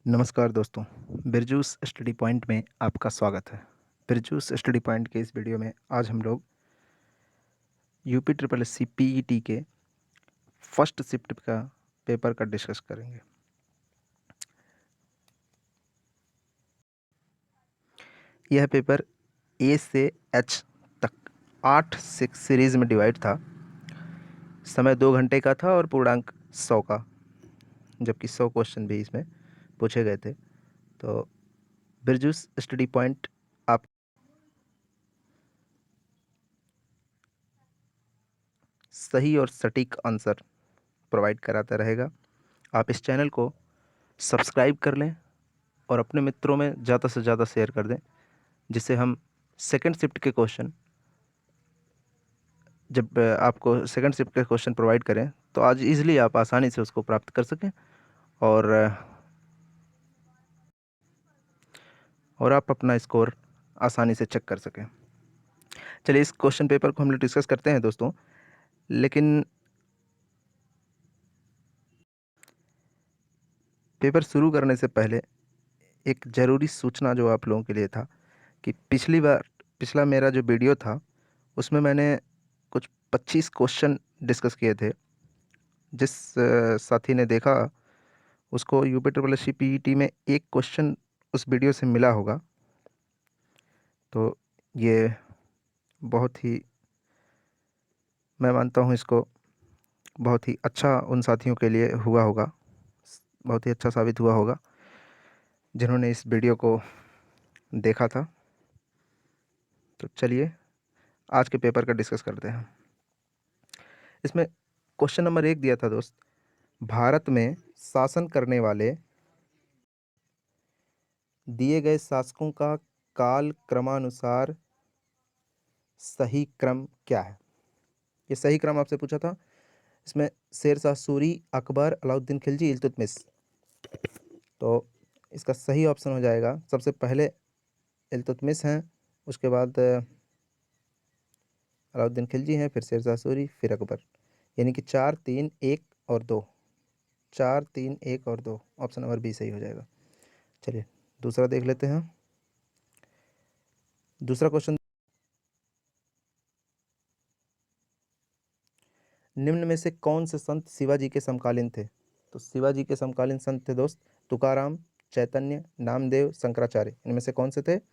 नमस्कार दोस्तों, बिरजूस study point में आपका स्वागत है। बिरजूस स्टडी पॉइंट के इस वीडियो में आज हम लोग UP triple S C PET के फर्स्ट शिफ्ट का पेपर का डिस्कस करेंगे। यह पेपर ए से एच तक 8 सीरीज में डिवाइड था। समय 2 घंटे का था और पूर्णांक 100 का, जबकि 100 क्वेश्चन भी इसमें पूछे गए थे। तो बिरजूस स्टडी पॉइंट आप सही और सटीक आंसर प्रोवाइड कराता रहेगा। आप इस चैनल को सब्सक्राइब कर लें और अपने मित्रों में ज़्यादा से ज़्यादा शेयर कर दें, जिससे हम सेकंड शिफ्ट के क्वेश्चन जब आपको सेकंड शिफ्ट के क्वेश्चन प्रोवाइड करें तो आज इजीली आप आसानी से उसको प्राप्त कर सकें और आप अपना स्कोर आसानी से चेक कर सकें। चलिए इस क्वेश्चन पेपर को हम लोग डिस्कस करते हैं दोस्तों, लेकिन पेपर शुरू करने से पहले एक ज़रूरी सूचना जो आप लोगों के लिए था कि पिछला मेरा जो वीडियो था उसमें मैंने कुछ 25 क्वेश्चन डिस्कस किए थे। जिस साथी ने देखा उसको यूपी ट्रिपल एस पीईटी में एक क्वेश्चन उस वीडियो से मिला होगा। तो ये बहुत ही, मैं मानता हूँ इसको बहुत ही अच्छा उन साथियों के लिए हुआ होगा, बहुत ही अच्छा साबित हुआ होगा जिन्होंने इस वीडियो को देखा था। तो चलिए आज के पेपर का डिस्कस करते हैं। इसमें क्वेश्चन नंबर 1 दिया था दोस्त, भारत में शासन करने वाले दिए गए शासकों का काल क्रमानुसार सही क्रम क्या है। ये सही क्रम आपसे पूछा था। इसमें शेरशाह सूरी, अकबर, अलाउद्दीन खिलजी, इल्तुतमिश। तो इसका सही ऑप्शन हो जाएगा, सबसे पहले इल्तुतमिश हैं, उसके बाद अलाउद्दीन खिलजी हैं, फिर शेरशाह सूरी, फिर अकबर। यानी कि 4, 3, 1 और 2। 4, 3, 1 और 2, ऑप्शन नंबर बी सही हो जाएगा। चलिए दूसरा देख लेते हैं। दूसरा क्वेश्चन, निम्न में से कौन से संत शिवाजी के समकालीन थे। तो शिवाजी के समकालीन संत थे दोस्त तुकाराम, चैतन्य, नामदेव, शंकराचार्य। इनमें से कौन से थे? तो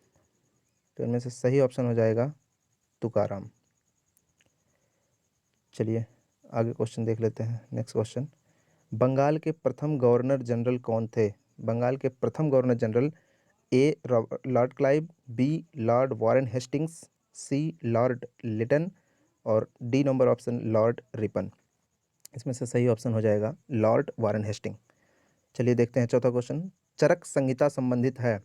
इनमें से सही ऑप्शन हो जाएगा तुकाराम। चलिए आगे क्वेश्चन देख लेते हैं। नेक्स्ट क्वेश्चन, बंगाल के प्रथम गवर्नर जनरल कौन थे। बंगाल के प्रथम governor general, A lord Clive, B lord Warren Hastings, C lord Lytton और D number option lord Ripon. इसमें से सही ऑप्शन हो जाएगा लॉर्ड वारन हेस्टिंग। चलिए देखते हैं चौथा क्वेश्चन, चरक संहिता संबंधित है,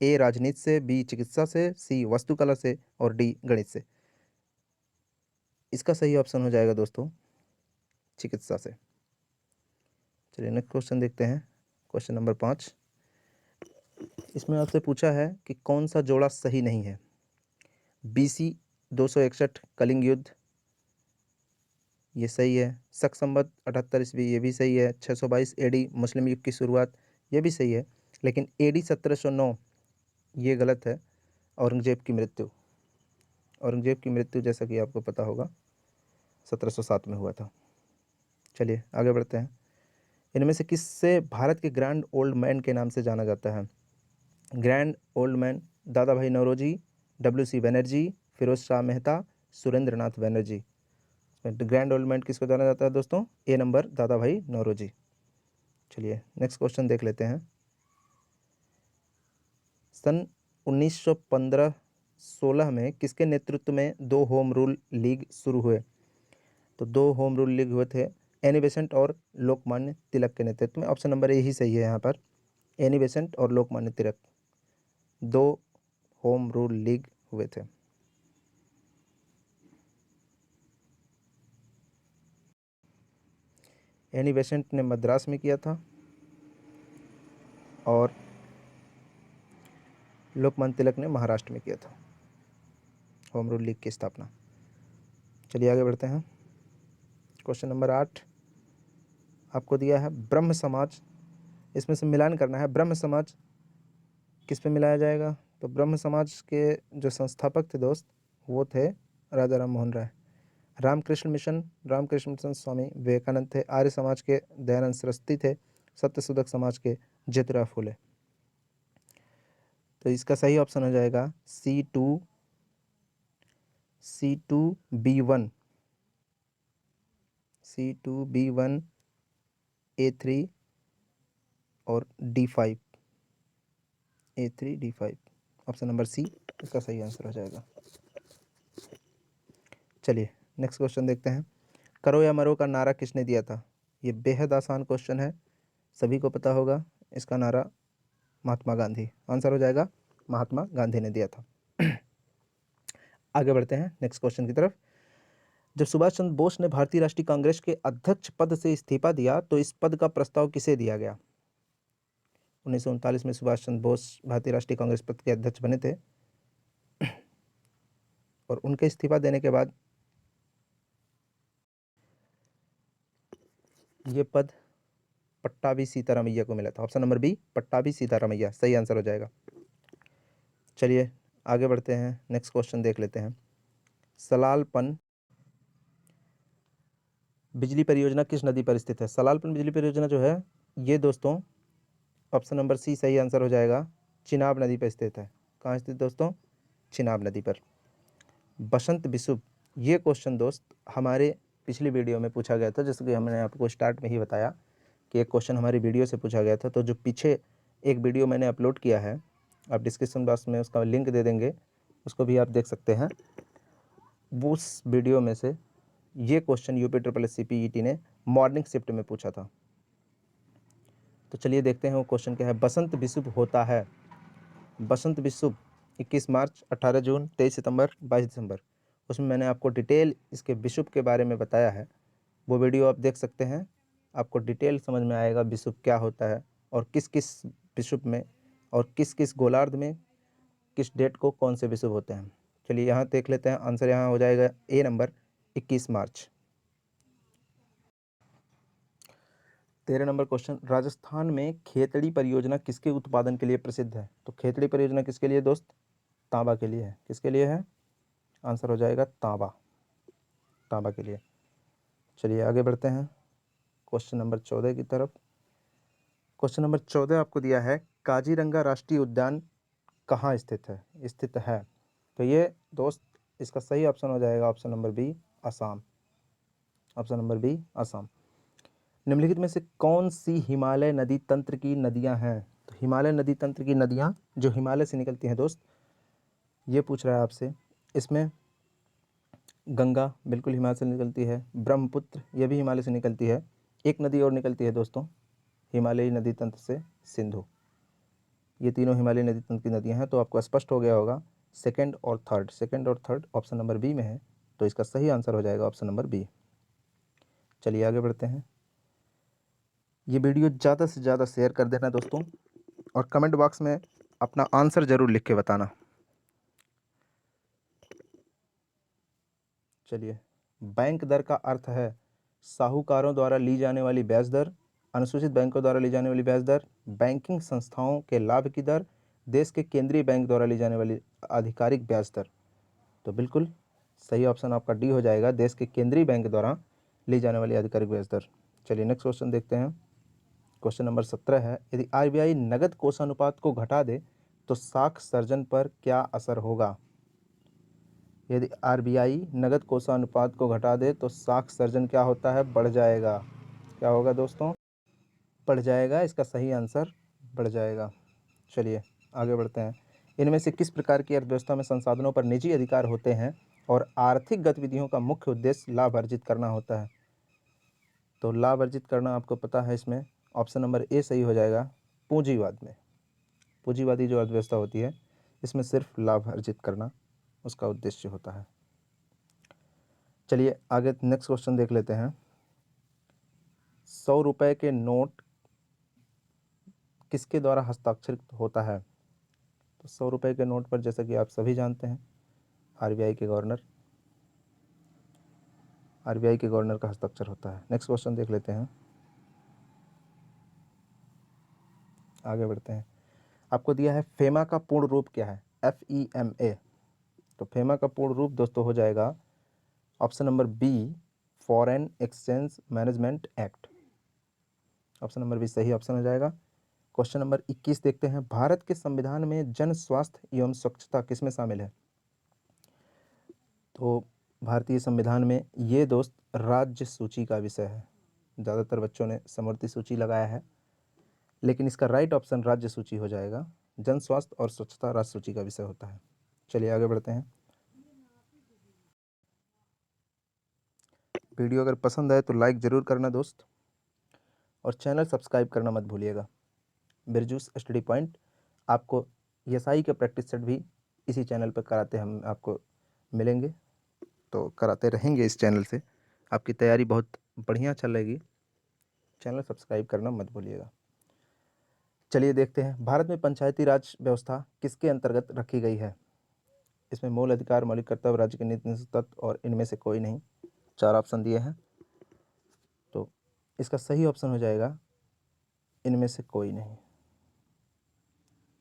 ए राजनीति से, बी चिकित्सा से, सी वास्तुकला से और डी गणित से। इसका सही ऑप्शन हो जाएगा दोस्तों चिकित्सा से। चलिए नेक्स्ट क्वेश्चन देखते हैं। क्वेश्चन नंबर 5, इसमें आपसे पूछा है कि कौन सा जोड़ा सही नहीं है। BC 261 कलिंग युद्ध, ये सही है। शक संवत 78 ईस्वी, ये भी सही है। 622 AD मुस्लिम युग की शुरुआत, ये भी सही है। लेकिन AD 1709 ये गलत है। औरंगजेब की मृत्यु, औरंगजेब की मृत्यु जैसा कि आपको पता होगा 1707 में हुआ था। चलिए आगे बढ़ते हैं। इनमें से किससे भारत के ग्रैंड ओल्ड मैन के नाम से जाना जाता है। ग्रैंड ओल्ड मैन, दादा भाई नौरोजी, WC बनर्जी, फिरोज शाह मेहता, सुरेंद्र नाथ बनर्जी। ग्रैंड ओल्ड मैन किसको जाना जाता है दोस्तों? ए नंबर दादा भाई नौरोजी। चलिए नेक्स्ट क्वेश्चन देख लेते हैं। सन 1915-16 में किसके नेतृत्व में 2 होम रूल लीग शुरू हुए। तो 2 होम रूल लीग हुए थे, एनी बेसेंट और लोकमान्य तिलक के नेतृत्व में। ऑप्शन नंबर ए ही सही है यहाँ पर, एनी बेसेंट और Lokmanya Tilak, 2 home rule league हुए थे। एनी बेसेंट ने मद्रास में किया था और लोकमान्य तिलक ने महाराष्ट्र में किया था होम रूल लीग की स्थापना। चलिए आगे बढ़ते हैं। क्वेश्चन नंबर 8 आपको दिया है, ब्रह्म समाज इसमें से मिलान करना है। ब्रह्म समाज किस पे मिलाया जाएगा? तो ब्रह्म समाज के जो संस्थापक थे दोस्त वो थे राजा राम मोहन राय। रामकृष्ण मिशन स्वामी विवेकानंद थे। आर्य समाज के दयानंद सरस्वती थे। सत्यशोधक समाज के ज्योतिराव फुले। तो इसका सही ऑप्शन हो जाएगा C2B1 A3 और D5 A3 D5 option number सी इसका सही आंसर हो जाएगा। चलिए नेक्स्ट क्वेश्चन देखते हैं। करो या मरो का नारा किसने दिया था? ये बेहद आसान क्वेश्चन है, सभी को पता होगा। इसका नारा महात्मा गांधी। आंसर हो जाएगा महात्मा गांधी ने दिया था। आगे बढ़ते हैं नेक्स्ट क्वेश्चन की तरफ। जब सुभाष चंद्र बोस ने भारतीय राष्ट्रीय कांग्रेस के अध्यक्ष पद से इस्तीफा दिया तो इस पद का प्रस्ताव किसे दिया गया? 1939 में सुभाष चंद्र बोस भारतीय राष्ट्रीय कांग्रेस पद के अध्यक्ष बने थे और उनके इस्तीफा देने के बाद ये पद पट्टाभी सीतारामैया को मिला था। Option number b Pattabhi Sitaramayya सही आंसर हो जाएगा। चलिए आगे बढ़ते हैं, नेक्स्ट क्वेश्चन देख लेते हैं। सलालपन बिजली परियोजना किस नदी पर स्थित है? सलालपन बिजली परियोजना जो है ये दोस्तों ऑप्शन नंबर सी सही आंसर हो जाएगा, चिनाब नदी पर स्थित है। कहाँ स्थित दोस्तों? चिनाब नदी पर। बसंत विषुव ये क्वेश्चन दोस्त हमारे पिछली वीडियो में पूछा गया था, जैसे कि हमने आपको स्टार्ट में ही बताया कि एक क्वेश्चन हमारी वीडियो से पूछा गया था। तो जो पीछे एक वीडियो मैंने अपलोड किया है, आप डिस्क्रिप्शन बॉक्स में उसका लिंक दे देंगे, उसको भी आप देख सकते हैं। वो उस वीडियो में से ये क्वेश्चन UP CPET ने मॉर्निंग शिफ्ट में पूछा था। तो चलिए देखते हैं वो क्वेश्चन क्या है। बसंत विषुव होता है। बसंत विषुव 21 मार्च, 18 जून, 23 सितंबर, 22 दिसंबर। उसमें मैंने आपको डिटेल इसके विषुव के बारे में बताया है, वो वीडियो आप देख सकते हैं। आपको डिटेल समझ में आएगा विषुव क्या होता है और किस किस विषुव में और किस किस गोलार्ध में किस डेट को कौन से विषुव होते हैं। चलिए यहाँ देख लेते हैं। आंसर यहाँ हो जाएगा ए नंबर 21 मार्च। 13 नंबर क्वेश्चन। राजस्थान में खेतड़ी परियोजना किसके उत्पादन के लिए प्रसिद्ध है? तो खेतड़ी परियोजना किसके लिए दोस्त? तांबा के लिए है। किसके लिए है? आंसर हो जाएगा तांबा, तांबा के लिए। चलिए आगे बढ़ते हैं क्वेश्चन नंबर 14 की तरफ। क्वेश्चन नंबर 14 आपको दिया है, काजीरंगा राष्ट्रीय उद्यान कहाँ स्थित है? तो ये दोस्त इसका सही ऑप्शन हो जाएगा option number b Assam. Option number b Assam. निम्नलिखित में से कौन सी हिमालय नदी तंत्र की नदियां हैं? तो हिमालय नदी तंत्र की नदियां जो हिमालय से निकलती हैं दोस्त, ये पूछ रहा है आपसे। इसमें गंगा बिल्कुल हिमालय से निकलती है, ब्रह्मपुत्र ये भी हिमालय से निकलती है, एक नदी और निकलती है दोस्तों हिमालयी नदी तंत्र से, सिंधु। ये तीनों हिमालयी नदी तंत्र की नदियां हैं। तो आपको स्पष्ट हो गया होगा सेकंड और थर्ड ऑप्शन नंबर बी में है। तो इसका सही आंसर हो जाएगा ऑप्शन नंबर बी। चलिए आगे बढ़ते हैं। ये वीडियो ज़्यादा से ज़्यादा शेयर कर देना दोस्तों और कमेंट बॉक्स में अपना आंसर ज़रूर लिख के बताना। चलिए, बैंक दर का अर्थ है साहूकारों द्वारा ली जाने वाली ब्याज दर, अनुसूचित बैंकों द्वारा ली जाने वाली ब्याज दर, बैंकिंग संस्थाओं के लाभ की दर, देश के केंद्रीय बैंक द्वारा ली जाने वाली आधिकारिक ब्याज दर। तो बिल्कुल सही ऑप्शन आपका डी हो जाएगा, देश के केंद्रीय बैंक द्वारा ली जाने वाली आधिकारिक ब्याज दर। चलिए नेक्स्ट क्वेश्चन देखते हैं। क्वेश्चन नंबर 17 है, यदि RBI नगद कोषानुपात को घटा दे तो साख सर्जन पर क्या असर होगा? यदि RBI नगद कोषानुपात को घटा दे तो साख सर्जन क्या होता है? बढ़ जाएगा। क्या होगा दोस्तों? बढ़ जाएगा। इसका सही आंसर बढ़ जाएगा। चलिए आगे बढ़ते हैं। इनमें से किस प्रकार की अर्थव्यवस्था में संसाधनों पर निजी अधिकार होते हैं और आर्थिक गतिविधियों का मुख्य उद्देश्य लाभ अर्जित करना होता है? तो लाभ अर्जित करना आपको पता है, इसमें ऑप्शन नंबर ए सही हो जाएगा, पूंजीवाद में। पूंजीवादी जो अर्थव्यवस्था होती है इसमें सिर्फ लाभ अर्जित करना उसका उद्देश्य होता है। चलिए आगे नेक्स्ट क्वेश्चन देख लेते हैं। 100 रुपए के नोट किसके द्वारा हस्ताक्षरित होता है? तो 100 रुपए के नोट पर जैसा कि आप सभी जानते हैं RBI के गवर्नर का हस्ताक्षर होता है। नेक्स्ट क्वेश्चन देख लेते हैं। आगे बढ़ते हैं। आपको दिया है फेमा का पूर्ण रूप क्या है, FEMA। तो फेमा का पूर्ण रूप दोस्तों हो जाएगा option number b, foreign exchange management act. Option number b सही ऑप्शन हो जाएगा। क्वेश्चन नंबर 21 देखते हैं। भारत के संविधान में जन स्वास्थ्य एवं स्वच्छता किसमें शामिल है? तो भारतीय संविधान में ये दोस्त राज्य सूची का विषय है। ज़्यादातर बच्चों ने समवर्ती सूची लगाया है, लेकिन इसका राइट ऑप्शन राज्य सूची हो जाएगा। जन स्वास्थ्य और स्वच्छता राज्य सूची का विषय होता है। चलिए आगे बढ़ते हैं। वीडियो अगर पसंद आए तो लाइक ज़रूर करना दोस्त, और चैनल सब्सक्राइब करना मत भूलिएगा। बिरजूस स्टडी पॉइंट आपको SI के प्रैक्टिस सेट भी इसी चैनल पर कराते हम आपको मिलेंगे, तो कराते रहेंगे इस चैनल से। आपकी तैयारी बहुत बढ़िया चल रहेगी। चैनल सब्सक्राइब करना मत भूलिएगा। चलिए देखते हैं, भारत में पंचायती राज व्यवस्था किसके अंतर्गत रखी गई है? इसमें मूल अधिकार, मौलिक कर्तव्य, राज्य के नीति तत्व और इनमें से कोई नहीं। 4 ऑप्शन दिए हैं, तो इसका सही ऑप्शन हो जाएगा इनमें से कोई नहीं।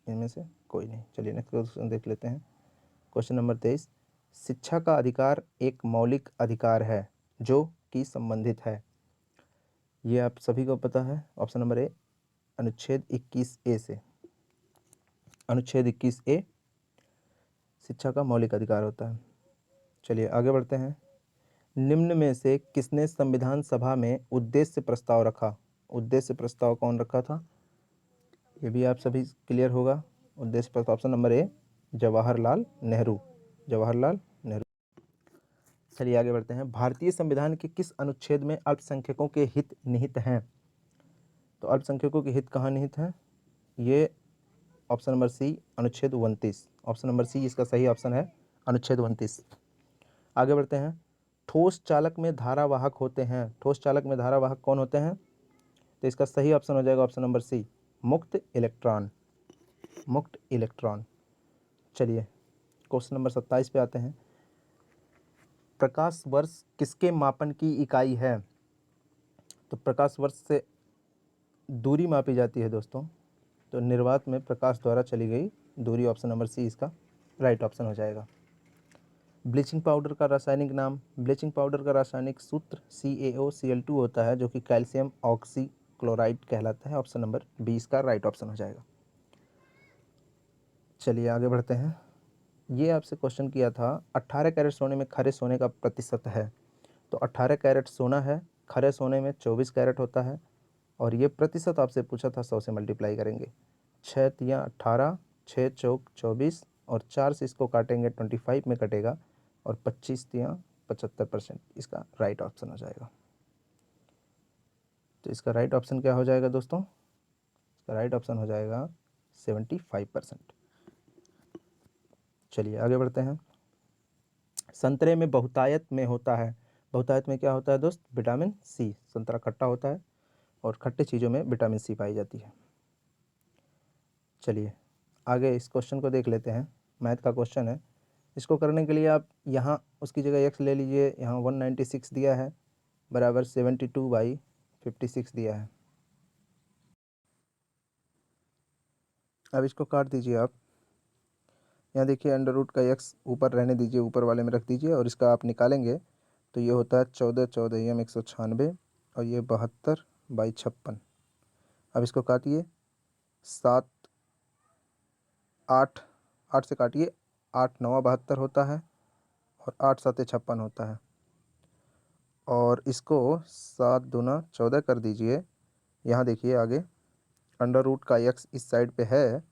इनमें से कोई नहीं। चलिए नेक्स्ट क्वेश्चन देख लेते हैं। Question number 23। शिक्षा का अधिकार एक मौलिक अधिकार है जो कि संबंधित है। ये आप सभी को पता है। ऑप्शन नंबर ए, अनुच्छेद 21A से। अनुच्छेद 21A शिक्षा का मौलिक अधिकार होता है। चलिए आगे बढ़ते हैं। निम्न में से किसने संविधान सभा में उद्देश्य प्रस्ताव रखा? उद्देश्य प्रस्ताव कौन रखा था, ये भी आप सभी क्लियर होगा। उद्देश्य प्रस्ताव option number A, Jawaharlal Nehru. Jawaharlal Nehru. चलिए आगे बढ़ते हैं। भारतीय संविधान के किस अनुच्छेद में अल्पसंख्यकों के हित निहित हैं? तो अल्पसंख्यकों के हित कहाँ निहित हैं? ये ऑप्शन नंबर सी, अनुच्छेद 29। ऑप्शन नंबर सी इसका सही ऑप्शन है, अनुच्छेद 29। आगे बढ़ते हैं। ठोस चालक में धारावाहक होते हैं। ठोस चालक में धारावाहक कौन होते हैं? तो इसका सही ऑप्शन हो जाएगा ऑप्शन नंबर सी, मुक्त इलेक्ट्रॉन। मुक्त इलेक्ट्रॉन। चलिए क्वेश्चन नंबर 27 पे आते हैं। प्रकाश वर्ष किसके मापन की इकाई है? तो प्रकाश वर्ष से दूरी मापी जाती है दोस्तों, तो निर्वात में प्रकाश द्वारा चली गई दूरी। ऑप्शन नंबर सी इसका राइट ऑप्शन हो जाएगा। ब्लीचिंग पाउडर का रासायनिक नाम। ब्लीचिंग पाउडर का रासायनिक सूत्र CaOCl2 होता है, जो कि कैल्शियम ऑक्सीक्लोराइड कहलाता है। ऑप्शन नंबर बी इसका राइट ऑप्शन हो जाएगा। चलिए आगे बढ़ते हैं। ये आपसे क्वेश्चन किया था, 18 कैरेट सोने में खरे सोने का प्रतिशत है। तो 18 कैरेट सोना है, खरे सोने में 24 कैरेट होता है, और ये प्रतिशत आपसे पूछा था 100 से मल्टीप्लाई करेंगे। 6 तियाँ 18, 6 चौक 24, और 4 से इसको काटेंगे 25 में कटेगा, और 25 तियाँ 75%। इसका राइट ऑप्शन हो जाएगा। तो इसका राइट ऑप्शन क्या हो जाएगा दोस्तों? इसका राइट ऑप्शन हो जाएगा 75%। चलिए आगे बढ़ते हैं। संतरे में बहुतायत में होता है। बहुतायत में क्या होता है दोस्त? Vitamin C. संतरा खट्टा होता है, और खट्टी चीज़ों में विटामिन सी पाई जाती है। चलिए आगे इस क्वेश्चन को देख लेते हैं। मैथ का क्वेश्चन है। इसको करने के लिए आप यहाँ उसकी जगह x ले लीजिए। यहाँ 196 दिया है, बराबर 72/56 दिया है। अब इसको काट दीजिए आप। यहाँ देखिए अंडर रूट का x ऊपर रहने दीजिए, ऊपर वाले में रख दीजिए, और इसका आप निकालेंगे तो ये होता है 14 196, और ये 72/56। अब इसको काटिए। 7 8 8 से काटिए। 8 9 72 होता है, और 8 7 56 होता है, और इसको 7 दूना 14 कर दीजिए। यहाँ देखिए आगे अंडर रूट का x इस साइड पे है,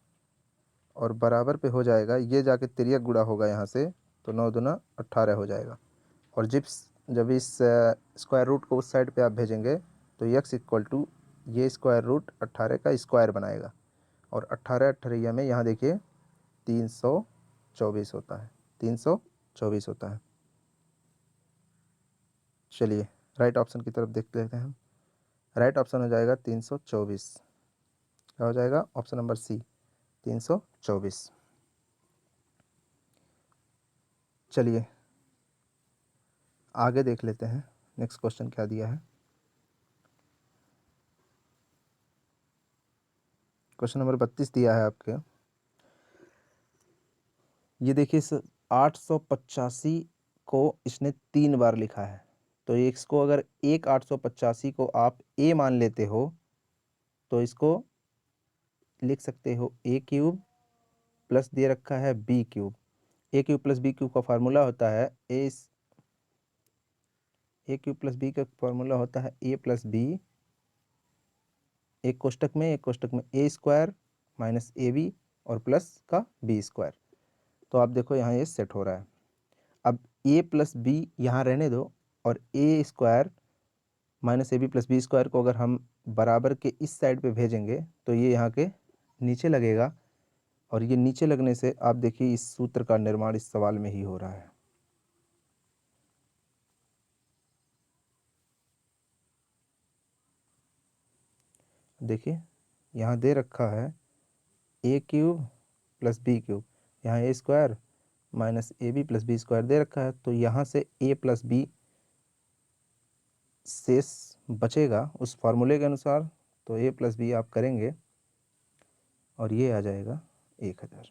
और बराबर पे हो जाएगा, ये जाके तिर्यक गुणा होगा यहाँ से, तो 9 दूना 18 हो जाएगा। और जब इस स्क्वायर रूट को उस साइड पे आप भेजेंगे तो x इक्वल टू ये स्क्वायर रूट 18 का स्क्वायर बनाएगा, और 18 18 में यहाँ देखिए 324 होता है। 324 होता है। चलिए राइट ऑप्शन की तरफ देख लेते हैं। राइट ऑप्शन हो जाएगा 324। क्या हो जाएगा? Option number c, 324। चलिए आगे देख लेते हैं नेक्स्ट क्वेश्चन क्या दिया है। क्वेश्चन नंबर 32 दिया है आपके। ये देखिए, इस 885 को इसने 3 बार लिखा है, तो इसको अगर एक 885 को आप a मान लेते हो तो इसको लिख सकते हो a क्यूब प्लस दे रखा है b cube. a cube plus b cube का फार्मूला होता है a क्यूब प्लस b का फार्मूला होता है a प्लस b, एक कोष्टक में a square minus a b और प्लस का b स्क्वायर। तो आप देखो यहाँ ये सेट हो रहा है। अब a प्लस बी यहाँ रहने दो और a square minus a b plus b square को अगर हम बराबर के इस साइड पे भेजेंगे तो ये यहाँ के नीचे लगेगा, और ये नीचे लगने से आप देखिए इस सूत्र का निर्माण इस सवाल में ही हो रहा है। देखिए यहाँ दे रखा है a cube plus b cube, यहाँ a square minus a b plus b square दे रखा है, तो यहाँ से a प्लस बी शेष बचेगा उस फार्मूले के अनुसार, तो a प्लस बी आप करेंगे और ये आ जाएगा 1000।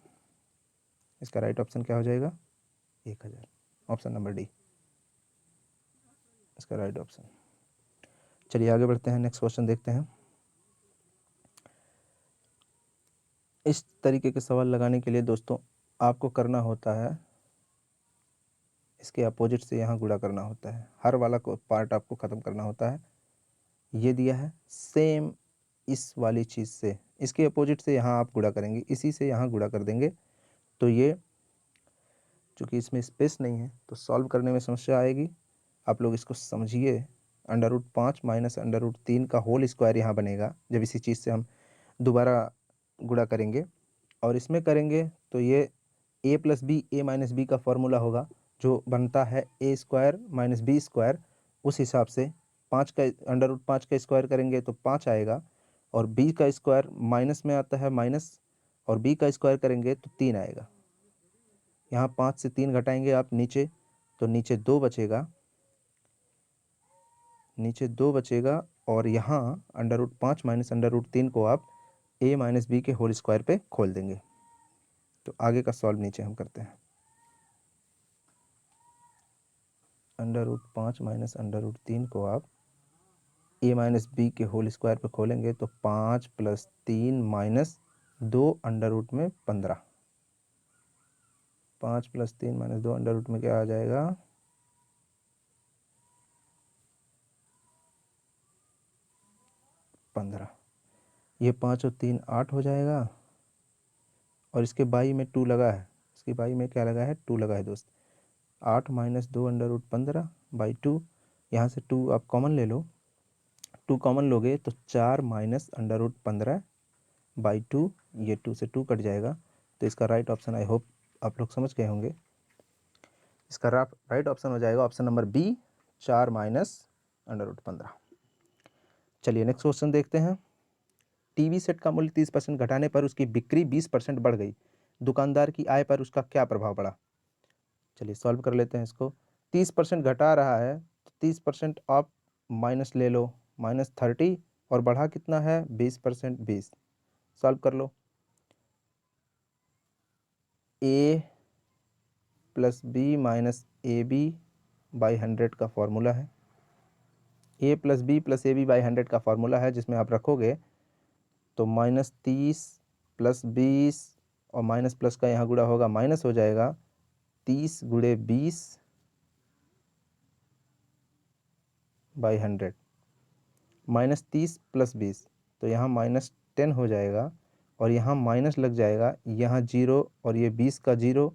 इसका राइट ऑप्शन क्या हो जाएगा? 1000। ऑप्शन नंबर डी इसका राइट ऑप्शन। चलिए आगे बढ़ते हैं, नेक्स्ट क्वेश्चन देखते हैं। इस तरीके के सवाल लगाने के लिए दोस्तों आपको करना होता है, इसके अपोजिट से यहाँ गुणा करना होता है, हर वाला को पार्ट आपको ख़त्म करना होता है। ये दिया है सेम इस वाली चीज़ से, इसके अपोजिट से यहाँ आप गुणा करेंगे, इसी से यहाँ गुणा कर देंगे। तो ये चूँकि इसमें स्पेस नहीं है तो सॉल्व करने में समस्या आएगी। आप लोग इसको समझिए, √5 माइनस √3 का होल स्क्वायर यहाँ बनेगा जब इसी चीज़ से हम दोबारा गुणा करेंगे, और इसमें करेंगे तो ये a plus b a minus b का फॉर्मूला होगा जो बनता है a square minus b square. उस हिसाब से 5 का √5 का स्क्वायर करेंगे तो 5 आएगा, और b का स्क्वायर माइनस में आता है माइनस, और b का स्क्वायर करेंगे तो 3 आएगा। यहाँ 5 से 3 घटाएंगे आप नीचे, तो नीचे 2 बचेगा, और यहाँ √5 माइनस √3 को आप a माइनस बी के होल स्क्वायर पे खोल देंगे। तो आगे का सॉल्व नीचे हम करते हैं। √5 माइनस √3 को आप a माइनस बी के होल स्क्वायर पे खोलेंगे तो 5 + 3 माइनस 2 √15। 5 + 3 माइनस 2 √ में क्या आ जाएगा? 15। ये 5 और 3 8 हो जाएगा, और इसके बाई में 2 लगा है, इसकी बाई में क्या लगा है? 2 लगा है दोस्त। 8 माइनस 2 √15 बाई 2, यहाँ से 2 आप कॉमन ले लो, 2 कॉमन लोगे तो 4 माइनस √15 बाई 2, ये 2 से 2 कट जाएगा। तो इसका राइट ऑप्शन, आई होप आप लोग समझ गए होंगे, इसका राइट ऑप्शन हो जाएगा ऑप्शन नंबर बी, 4 माइनस √15। चलिए नेक्स्ट क्वेश्चन देखते हैं। टीवी सेट का मूल्य 30% घटाने पर उसकी बिक्री 20% बढ़ गई, दुकानदार की आय पर उसका क्या प्रभाव पड़ा? चलिए सॉल्व कर लेते हैं इसको। 30% घटा रहा है तो 30% आप माइनस ले लो, -30, और बढ़ा कितना है? 20%, 20। सॉल्व कर लो। a plus b minus a b by 100 का फॉर्मूला है, a plus b plus a b by 100 का फॉर्मूला है, जिसमें आप रखोगे तो -30 + 20 और माइनस प्लस का यहाँ गुणा होगा, माइनस हो जाएगा 30 × 20 बाई 100, -30 + 20, तो यहाँ -10 हो जाएगा, और यहाँ माइनस लग जाएगा, यहाँ 0 और ये 20 का 0,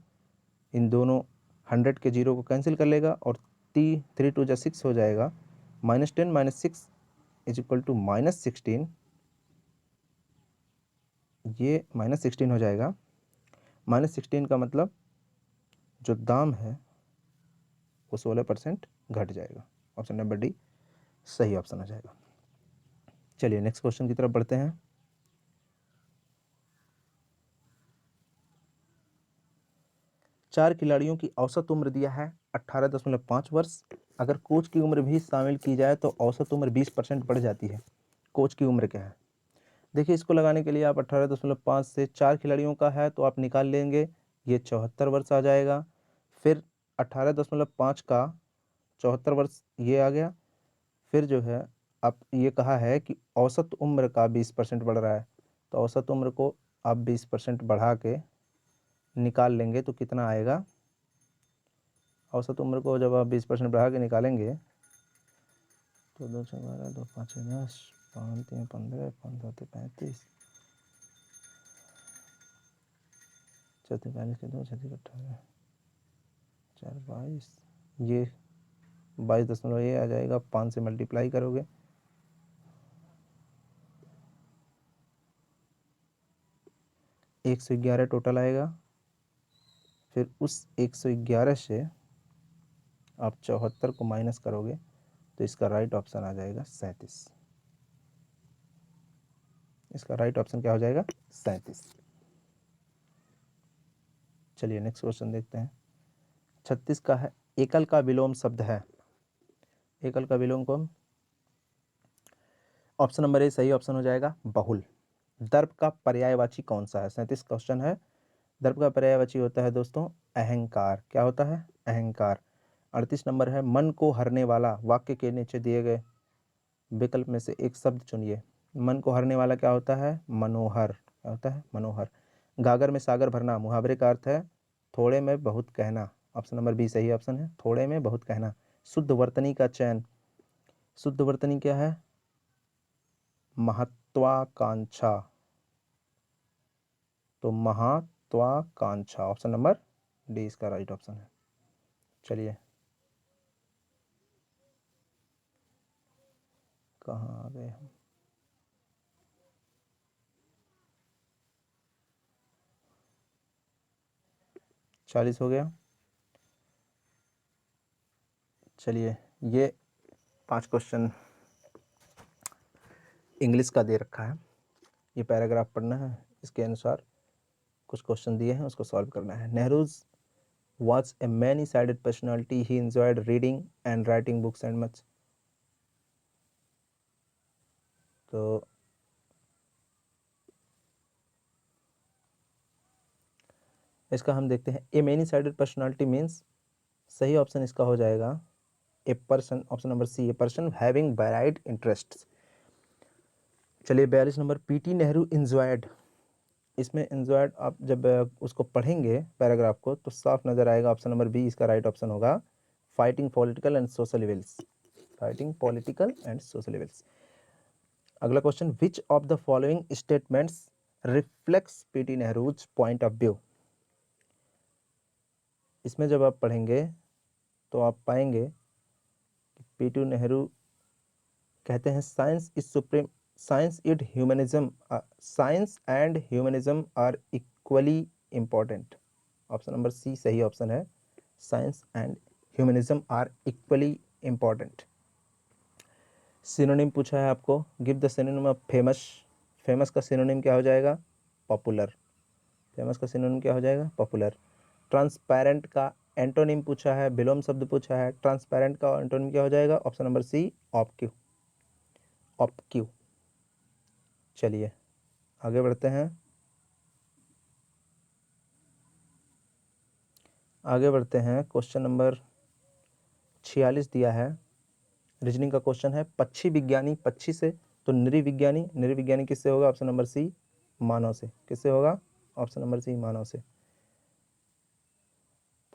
इन दोनों 100 के 0 को कैंसिल कर लेगा, और 3 2 6 हो जाएगा, -10 - 6 = -16, ये -16 हो जाएगा। -16 का मतलब जो दाम है वो 16% घट जाएगा। ऑप्शन नंबर डी सही ऑप्शन आ जाएगा। चलिए नेक्स्ट क्वेश्चन की तरफ बढ़ते हैं। चार खिलाड़ियों की औसत उम्र दिया है 18.5 वर्ष। अगर कोच की उम्र भी शामिल की जाए तो औसत उम्र 20% बढ़ जाती है। कोच की उम्र क्या है? देखिए इसको लगाने के लिए आप 18.5 से 4 खिलाड़ियों का है तो आप निकाल लेंगे, ये 74 वर्ष आ जाएगा। फिर 18.5 का 74 वर्ष ये आ गया। फिर जो है आप ये कहा है कि औसत उम्र का 20% बढ़ रहा है, तो औसत उम्र को आप 20% बढ़ा के निकाल लेंगे तो कितना आएगा। औसत उम्र को जब आप 20% बढ़ा के निकालेंगे तो 2 6 12 2 5 10 5 3 15 15 3 35 चौथे 42 के 2 छत्तीस 18 4 22 ये 22 ये आ जाएगा, 5 से मल्टीप्लाई करोगे 111 टोटल आएगा। फिर उस 111 से आप 74 को माइनस करोगे तो इसका राइट ऑप्शन आ जाएगा 37। इसका राइट ऑप्शन क्या हो जाएगा 37। चलिए नेक्स्ट क्वेश्चन देखते हैं। 36 का है, एकल का विलोम शब्द है। एकल का विलोम कौन, ऑप्शन नंबर ए सही ऑप्शन हो जाएगा बहुल। दर्प का पर्यायवाची कौन सा है, 37 क्वेश्चन है। दर्प का पर्यायवाची होता है दोस्तों अहंकार। क्या होता है, अहंकार। 38 नंबर है, मन को हरने वाला, वाक्य के नीचे दिए गए विकल्प में से एक शब्द चुनिए। मन को हरने वाला क्या होता है, मनोहर। क्या होता है, मनोहर। गागर में सागर भरना, मुहावरे का अर्थ है थोड़े में बहुत कहना। ऑप्शन नंबर बी सही ऑप्शन है, थोड़े में बहुत कहना। शुद्ध वर्तनी का चयन, शुद्ध वर्तनी क्या है, महत्वाकांक्षा। तो महत्वाकांक्षा, ऑप्शन नंबर डी इसका राइट ऑप्शन है। चलिए कहाँ आ गए हम, चालीस हो गया। चलिए ये 5 क्वेश्चन इंग्लिश का दे रखा है, ये पैराग्राफ पढ़ना है, इसके अनुसार कुछ क्वेश्चन दिए हैं उसको सॉल्व करना है। Nehru's was a many-sided personality. He enjoyed reading and writing books and much. तो इसका हम देखते हैं, a many sided personality means, सही ऑप्शन इसका हो जाएगा a person, option number c, a person having varied interests. चलिए 42 नंबर, पीटी नेहरू इंजॉयड। इसमें इंजॉयड आप जब उसको पढ़ेंगे पैराग्राफ को तो साफ नजर आएगा, ऑप्शन नंबर बी इसका राइट ऑप्शन होगा, fighting political and social evils. Fighting political and social evils. अगला question, which of the following statements reflects PT Nehru's point of view. इसमें जब आप पढ़ेंगे तो आप पाएंगे कि पीटी नेहरू कहते हैं science is supreme, science is humanism, science and humanism are equally important. Option number c सही ऑप्शन है, science and humanism are equally important. Synonym पूछा है आपको, give the synonym of famous. Famous का सिनोनिम क्या हो जाएगा, पॉपुलर। फेमस का सिनोनिम क्या हो जाएगा, पॉपुलर। ट्रांसपेरेंट का एंटोनिम पूछा है, विलोम शब्द पूछा है, ट्रांसपेरेंट का एंटोनिम क्या हो जाएगा, ऑप्शन नंबर सी ऑब्क्यू, ऑब्क्यू। चलिए आगे बढ़ते हैं, आगे बढ़ते हैं। क्वेश्चन नंबर 46 दिया है, रीजनिंग का क्वेश्चन है। पक्षी विज्ञानी, पक्षी से तो नृविज्ञानी, नृविज्ञानी किससे होगा, ऑप्शन नंबर सी मानव से। किससे होगा, ऑप्शन नंबर सी मानव से।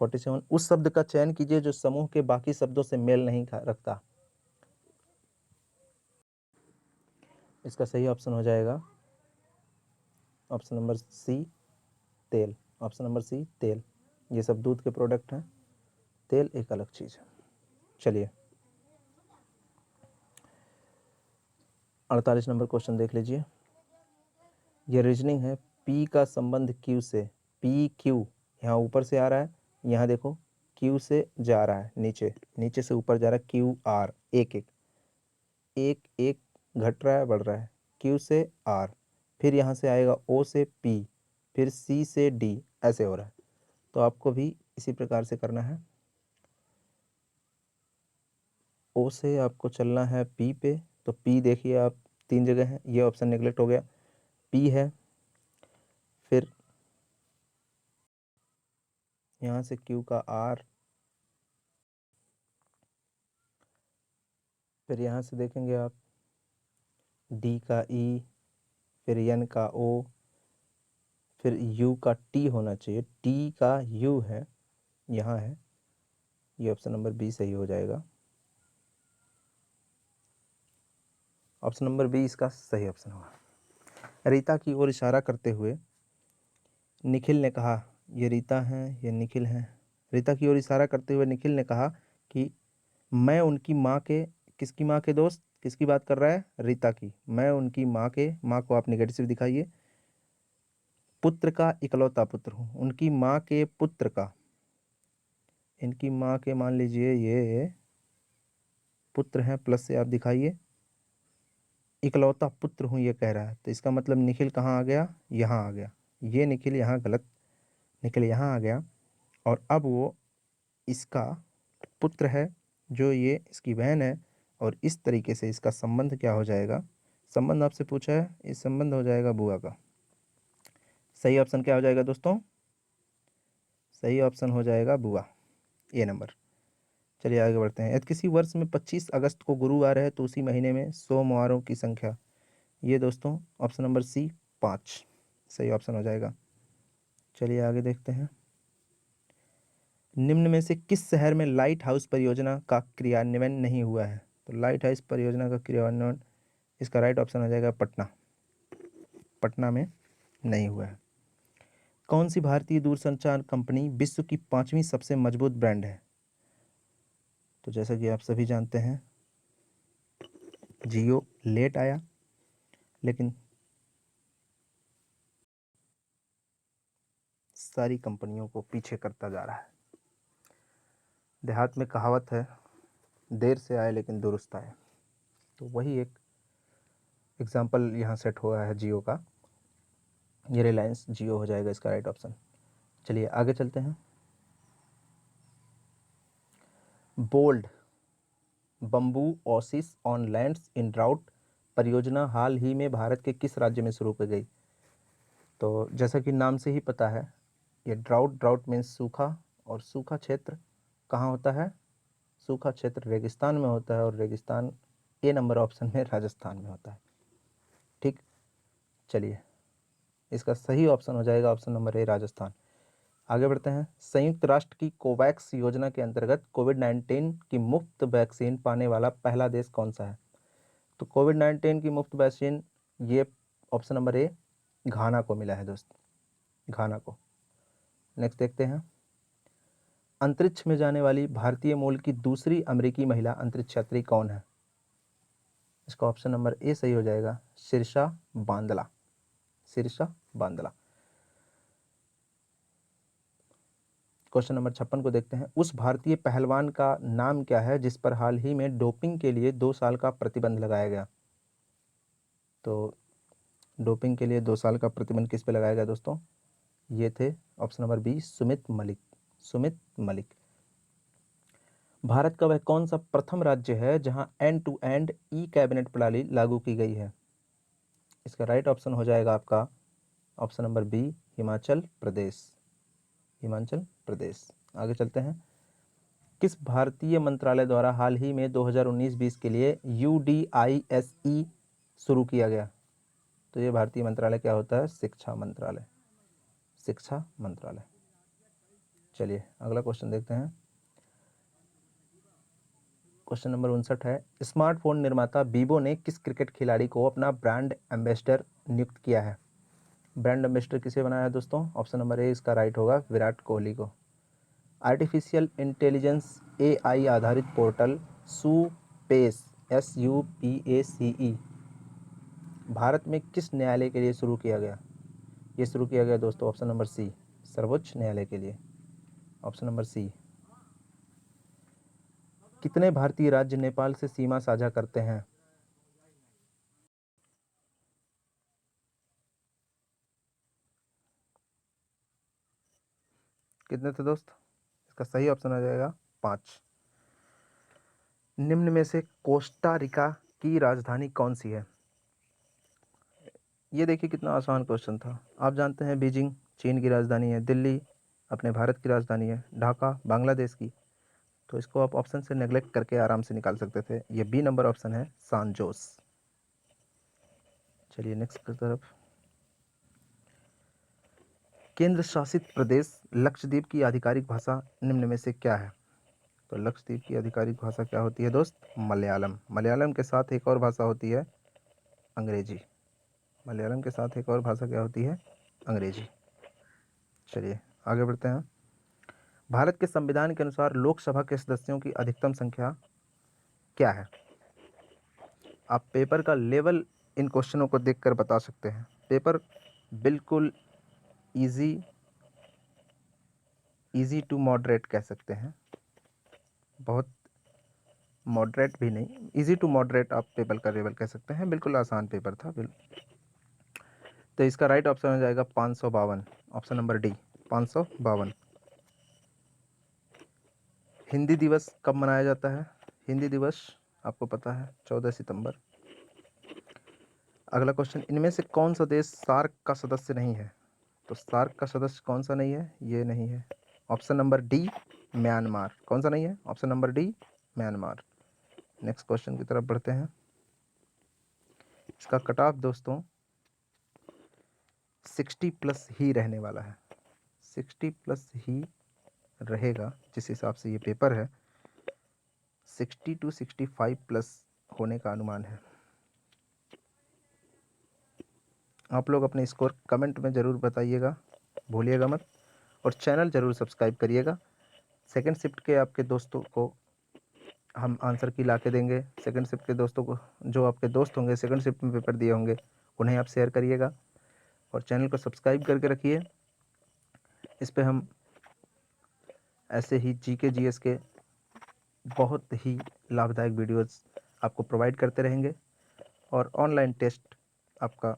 47, उस शब्द का चयन कीजिए जो समूह के बाकी शब्दों से मेल नहीं रखता। इसका सही ऑप्शन हो जाएगा ऑप्शन नंबर सी तेल। ऑप्शन नंबर सी तेल। ये सब दूध के प्रोडक्ट हैं, तेल एक अलग चीज है। चलिए 48 नंबर क्वेश्चन देख लीजिए, ये रीजनिंग है। पी का संबंध क्यू से, पी क्यू यहाँ ऊपर से आ रहा है, यहाँ देखो क्यू से जा रहा है नीचे, नीचे से ऊपर जा रहा है, क्यू आर, एक एक एक एक घट रहा है बढ़ रहा है, क्यू से आर, फिर यहाँ से आएगा ओ से पी, फिर सी से डी, ऐसे हो रहा है। तो आपको भी इसी प्रकार से करना है, ओ से आपको चलना है पी पे, तो पी देखिए आप 3 जगह है, ये ऑप्शन नेगलेक्ट हो गया। P है, फिर यहाँ से Q का R, फिर यहाँ से देखेंगे आप D का E, फिर N का O, फिर U का T होना चाहिए, T का U है, यहाँ है, ये ऑप्शन नंबर बी सही हो जाएगा। ऑप्शन नंबर बी इसका सही ऑप्शन होगा। रीता की ओर इशारा करते हुए निखिल ने कहा, ये रीता हैं, ये निखिल हैं। रीता की ओर इशारा करते हुए निखिल ने कहा कि मैं उनकी माँ के, किसकी माँ के दोस्त, किसकी बात कर रहा है, रीता की। मैं उनकी माँ के, माँ को आप निगेटिव दिखाइए, पुत्र का इकलौता पुत्र हूँ। उनकी माँ के पुत्र का, इनकी माँ के मान लीजिए ये पुत्र हैं, प्लस से आप दिखाइए, इकलौता पुत्र हूँ ये कह रहा है, तो इसका मतलब निखिल कहाँ आ गया, यहाँ आ गया। ये निखिल यहाँ गलत, निखिल यहाँ आ गया, और अब वो इसका पुत्र है, जो ये इसकी बहन है, और इस तरीके से इसका संबंध क्या हो जाएगा, संबंध आपसे पूछा है, इस संबंध हो जाएगा बुआ का। सही ऑप्शन क्या हो जाएगा दोस्तों, सही ऑप्शन हो जाएगा बुआ, ए नंबर। चलिए आगे बढ़ते हैं। यदि किसी वर्ष में 25 अगस्त को गुरुवार है तो उसी महीने में सोमवारों की संख्या, ये दोस्तों ऑप्शन नंबर सी 5 सही ऑप्शन हो जाएगा। चलिए आगे देखते हैं। निम्न में से किस शहर में लाइट हाउस परियोजना का क्रियान्वयन नहीं हुआ है, तो लाइट हाउस परियोजना का क्रियान्वयन, इसका राइट ऑप्शन हो जाएगा पटना, पटना में नहीं हुआ है। कौन सी भारतीय दूरसंचार कंपनी विश्व की 5वीं सबसे मजबूत ब्रांड है, तो जैसा कि आप सभी जानते हैं जियो लेट आया, लेकिन सारी कंपनियों को पीछे करता जा रहा है। देहात में कहावत है, देर से आए लेकिन दुरुस्त आए, तो वही एक एग्जाम्पल यहाँ सेट हुआ है जियो का, ये रिलायंस जियो हो जाएगा इसका राइट ऑप्शन। चलिए आगे चलते हैं। Bold bamboo oasis on lands in drought परियोजना हाल ही में भारत के किस राज्य में शुरू की गई, तो जैसा कि नाम से ही पता है, ये ड्राउट मीन्स सूखा, और सूखा क्षेत्र कहाँ होता है, सूखा क्षेत्र रेगिस्तान में होता है, और रेगिस्तान ए नंबर ऑप्शन में राजस्थान में होता है। ठीक, चलिए इसका सही ऑप्शन हो जाएगा ऑप्शन नंबर ए राजस्थान। आगे बढ़ते हैं। संयुक्त राष्ट्र की कोवैक्स योजना के अंतर्गत कोविड-19 की मुफ्त वैक्सीन पाने वाला पहला देश कौन सा है, तो कोविड-19 की मुफ्त वैक्सीन ये ऑप्शन नंबर ए घाना को मिला है दोस्त, घाना को। नेक्स्ट देखते हैं। अंतरिक्ष में जाने वाली भारतीय मूल की दूसरी अमेरिकी महिला अंतरिक्ष यात्री कौन है, इसका ऑप्शन नंबर ए सही हो जाएगा शीर्षा बांदला, शीर्षा बांदला। क्वेश्चन नंबर 56 को देखते हैं। उस भारतीय पहलवान का नाम क्या है जिस पर हाल ही में डोपिंग के लिए 2 साल का प्रतिबंध लगाया गया, तो डोपिंग के लिए 2 साल का प्रतिबंध किस पे लगाया गया दोस्तों, ये थे option number b Sumit Malik, Sumit Malik. Bharat का वह कौन सा प्रथम राज्य है जहां end to end e cabinet प्रणाली लागू की गई है, इसका राइट ऑप्शन हो जाएगा आपका option number B Himachal Pradesh, Himachal Pradesh. आगे चलते हैं। किस भारतीय मंत्रालय द्वारा हाल ही में 2019-20 के लिए UDISE शुरू किया गया, तो ये भारतीय मंत्रालय क्या होता है, शिक्षा मंत्रालय, शिक्षा मंत्रालय। चलिए अगला क्वेश्चन देखते हैं। क्वेश्चन नंबर 59 है। स्मार्टफोन निर्माता वीवो ने किस क्रिकेट खिलाड़ी को अपना ब्रांड एम्बेसडर नियुक्त किया है, ब्रांड एम्बेसडर किसे बनाया है दोस्तों, ऑप्शन नंबर ए इसका राइट होगा विराट कोहली को। आर्टिफिशियल इंटेलिजेंस AI आधारित पोर्टल सुपेस SUPACE भारत में किस न्यायालय के लिए शुरू किया गया, ये शुरू किया गया दोस्तों ऑप्शन नंबर सी सर्वोच्च न्यायालय के लिए, ऑप्शन नंबर सी। कितने भारतीय राज्य नेपाल से सीमा साझा करते हैं, कितने थे दोस्त, इसका सही ऑप्शन आ जाएगा 5। निम्न में से कोस्टा रिका की राजधानी कौन सी है, ये देखिए कितना आसान क्वेश्चन था। आप जानते हैं बीजिंग चीन की राजधानी है, दिल्ली अपने भारत की राजधानी है, ढाका बांग्लादेश की। तो इसको आप ऑप्शन से नेग्लेक्ट करके आराम से निकाल सकते थे। ये बी नंबर ऑप्शन है, सान जोस। चलिए नेक्स्ट की तरफ। केंद्र शासित प्रदेश लक्षद्वीप की आधिकारिक भाषा निम्न में से क्या है? तो लक्षद्वीप की आधिकारिक भाषा क्या होती है दोस्त? मलयालम। मलयालम के साथ एक और भाषा होती है अंग्रेजी। मलयालम के साथ एक और भाषा क्या होती है? अंग्रेजी। चलिए आगे बढ़ते हैं। भारत के संविधान के अनुसार लोकसभा के सदस्यों की अधिकतम संख्या क्या है? आप पेपर का लेवल इन क्वेश्चनों को देखकर बता सकते हैं। पेपर बिल्कुल इजी टू मॉडरेट कह सकते हैं, बहुत मॉडरेट भी नहीं, इजी टू मॉडरेट आप पेपर का लेवल कह सकते हैं। बिल्कुल आसान पेपर था। तो इसका राइट ऑप्शन हो जाएगा 552, ऑप्शन नंबर डी 552। हिंदी दिवस कब मनाया जाता है? हिंदी दिवस आपको पता है 14 सितंबर। अगला क्वेश्चन, इनमें से कौन सा देश सार्क का सदस्य नहीं है? तो सार्क का सदस्य कौन सा नहीं है? ये नहीं है, ऑप्शन नंबर डी म्यांमार। कौन सा नहीं है? Option number D Myanmar. Next question की तरफ बढ़ते हैं। इसका कट ऑफ दोस्तों 60 प्लस ही रहने वाला है। 60 प्लस ही रहेगा जिस हिसाब से ये पेपर है। 60 to 65 प्लस होने का अनुमान है। आप लोग अपने स्कोर कमेंट में ज़रूर बताइएगा, भूलिएगा मत, और चैनल ज़रूर सब्सक्राइब करिएगा। सेकंड शिफ्ट के आपके दोस्तों को हम आंसर की ला के देंगे। सेकंड शिफ्ट के दोस्तों को, जो आपके दोस्त होंगे सेकंड शिफ्ट में पेपर दिए होंगे, उन्हें आप शेयर करिएगा और चैनल को सब्सक्राइब करके रखिए। इस पे हम ऐसे ही जीके जीएस के बहुत ही लाभदायक वीडियोस आपको प्रोवाइड करते रहेंगे और ऑनलाइन टेस्ट आपका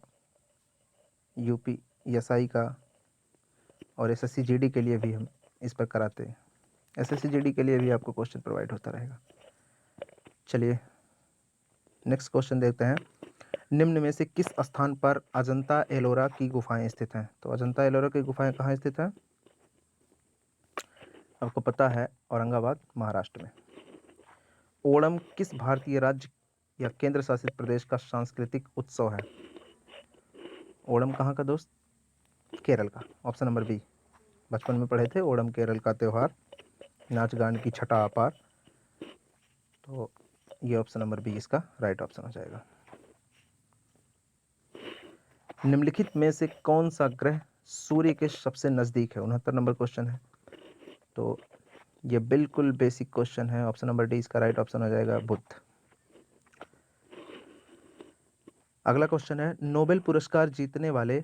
यूपीएसआई का और एसएससी जीडी के लिए भी हम इस पर कराते हैं। एसएससी जीडी के लिए भी आपको क्वेश्चन प्रोवाइड होता रहेगा। चलिए नेक्स्ट क्वेश्चन देखते हैं। निम्न में से किस स्थान पर अजंता एलोरा की गुफाएं स्थित हैं? तो अजंता एलोरा की गुफाएं कहाँ स्थित हैं? आपको पता है, औरंगाबाद महाराष्ट्र में। ओणम किस भारतीय राज्य या केंद्र शासित प्रदेश का सांस्कृतिक उत्सव है? ओणम कहाँ का दोस्त? केरल का, ऑप्शन नंबर बी। बचपन में पढ़े थे, ओणम केरल का त्यौहार, नाच गान की छटा अपार। तो ये ऑप्शन नंबर बी इसका राइट ऑप्शन हो जाएगा। निम्नलिखित में से कौन सा ग्रह सूर्य के सबसे नजदीक है? 69 नंबर क्वेश्चन है। तो ये बिल्कुल बेसिक क्वेश्चन है, ऑप्शन नंबर डी इसका राइट ऑप्शन हो जाएगा, बुध। अगला क्वेश्चन है, नोबेल पुरस्कार जीतने वाले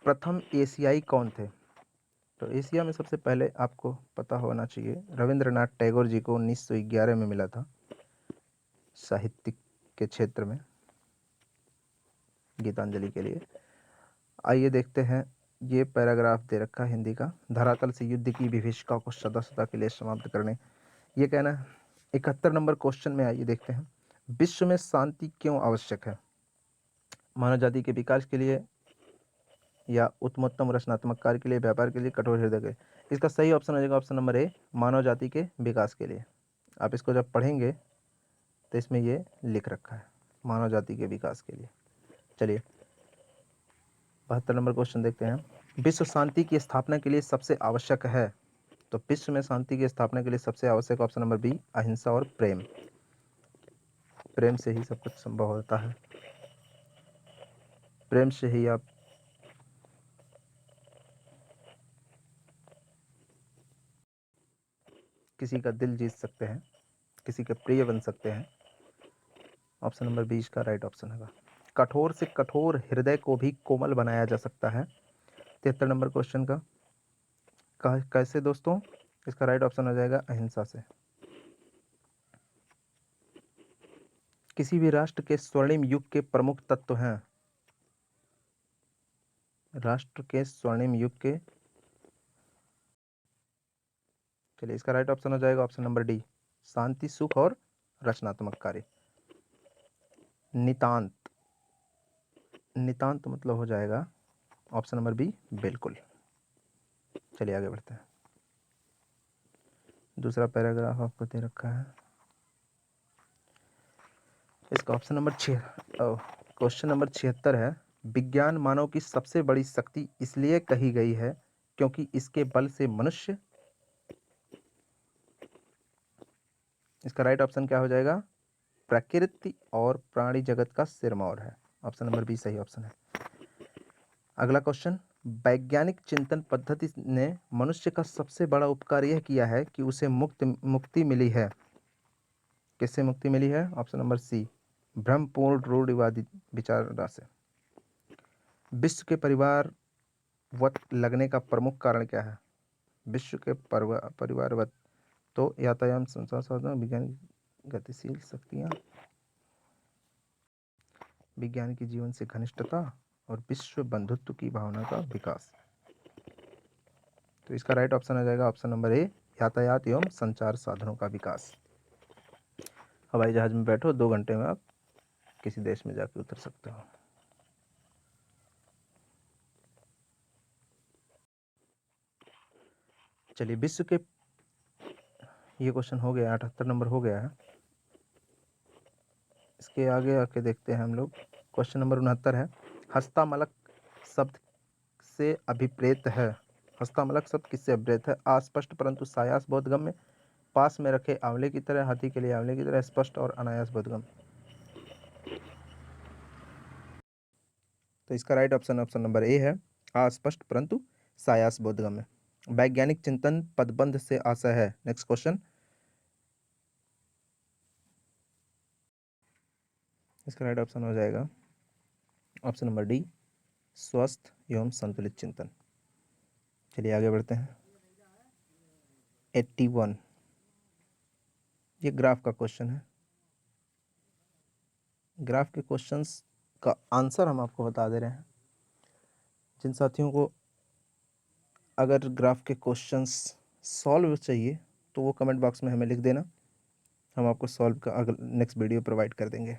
प्रथम एशियाई कौन थे? तो एशिया में सबसे पहले आपको पता होना चाहिए, रविंद्रनाथ टैगोर जी को 1911 में मिला था साहित्य के क्षेत्र में गीतांजलि के लिए। आइए देखते हैं, ये पैराग्राफ दे रखा है हिंदी का। धरातल से युद्ध की विभीषिका को सदा सदा के लिए समाप्त करने, ये कहना है। 71 नंबर क्वेश्चन में आइए देखते हैं, विश्व में शांति क्यों आवश्यक है? मानव जाति के विकास के लिए या उत्तमोत्तम रचनात्मक कार्य के लिए, व्यापार के लिए, कठोर हृदय के? इसका सही ऑप्शन हो जाएगा ऑप्शन नंबर ए, मानव जाति के विकास के लिए। आप इसको जब पढ़ेंगे तो इसमें ये लिख रखा है, मानव जाति के विकास के लिए। चलिए 72 नंबर क्वेश्चन देखते हैं, विश्व शांति की स्थापना के लिए सबसे आवश्यक है? तो विश्व में शांति की स्थापना के लिए सबसे आवश्यक ऑप्शन नंबर बी, अहिंसा और प्रेम। प्रेम से ही सब कुछ संभव होता है। प्रेम से ही आप किसी का दिल जीत सकते हैं, किसी के प्रिय बन सकते हैं। ऑप्शन नंबर 20 का राइट ऑप्शन होगा। कठोर से कठोर हृदय को भी कोमल बनाया जा सकता है। 73 नंबर क्वेश्चन का कैसे दोस्तों? इसका राइट ऑप्शन हो जाएगा अहिंसा से। किसी भी राष्ट्र के स्वर्णिम युग के प्रमुख तत्व हैं। राष्ट्र के स्वर्णिम युग के, चलिए इसका राइट ऑप्शन हो जाएगा ऑप्शन नंबर डी, शांति, सुख और रचनात्मक कार्य। नितांत नितांत मतलब हो जाएगा ऑप्शन नंबर बी, बिल्कुल। चलिए आगे बढ़ते हैं। दूसरा पैराग्राफ आपको दे रखा है, इसका ऑप्शन नंबर क्वेश्चन नंबर 76 है, विज्ञान मानव की सबसे बड़ी शक्ति इसलिए कही गई है क्योंकि इसके बल से मनुष्य, इसका राइट ऑप्शन क्या हो जाएगा? प्रकृति और प्राणी जगत का सिरमौर है। ऑप्शन नंबर बी सही ऑप्शन है। अगला क्वेश्चन, वैज्ञानिक चिंतन पद्धति ने मनुष्य का सबसे बड़ा उपकार यह किया है कि उसे मुक्ति मिली है। किससे मुक्ति मिली है? ऑप्शन नंबर सी, ब्रह्मपूर्ण रूढ़िवादी विचारधारा से। विश्व के परिवारवत लगने का प्रमुख कारण क्या है? विश्व के परिवारवत तो यातायात, संसार साधन, विज्ञान, गतिशील शक्तियाँ, विज्ञान की जीवन से घनिष्ठता और विश्व बंधुत्व की भावना का विकास। तो इसका राइट ऑप्शन आ जाएगा ऑप्शन नंबर ए, यातायात एवं संचार साधनों का विकास। हवाई जहाज में बैठो, 2 घंटे में आप किसी देश में जाके उतर सकते हो। चलिए विश्व के, ये क्वेश्चन हो गया, 78 नंबर हो गया है। इसके आगे आके देखते हैं हम लोग। क्वेश्चन नंबर 69 है, हस्तामलक शब्द से अभिप्रेत है। हस्तामलक शब्द किससे अभिप्रेत है? अस्पष्ट परंतु सायास बोधगम्य, पास में रखे आंवले की तरह, हाथी के लिए आंवले की तरह, स्पष्ट और अनायास बोधगम्य। तो इसका right option option number A है, अस्पष्ट परंतु सायास बोधगम्य। वैज्ञानिक चिंतन पदबंध से आशय है। नेक्स्ट क्वेश्चन, इसका राइट ऑप्शन हो जाएगा ऑप्शन नंबर डी, स्वस्थ एवं संतुलित चिंतन। चलिए आगे बढ़ते हैं। 81, ये ग्राफ का क्वेश्चन है। ग्राफ के क्वेश्चंस का आंसर हम आपको बता दे रहे हैं। जिन साथियों को अगर ग्राफ के क्वेश्चंस सॉल्व चाहिए तो वो कमेंट बॉक्स में हमें लिख देना, हम आपको सॉल्व का अगल नेक्स्ट वीडियो प्रोवाइड कर देंगे।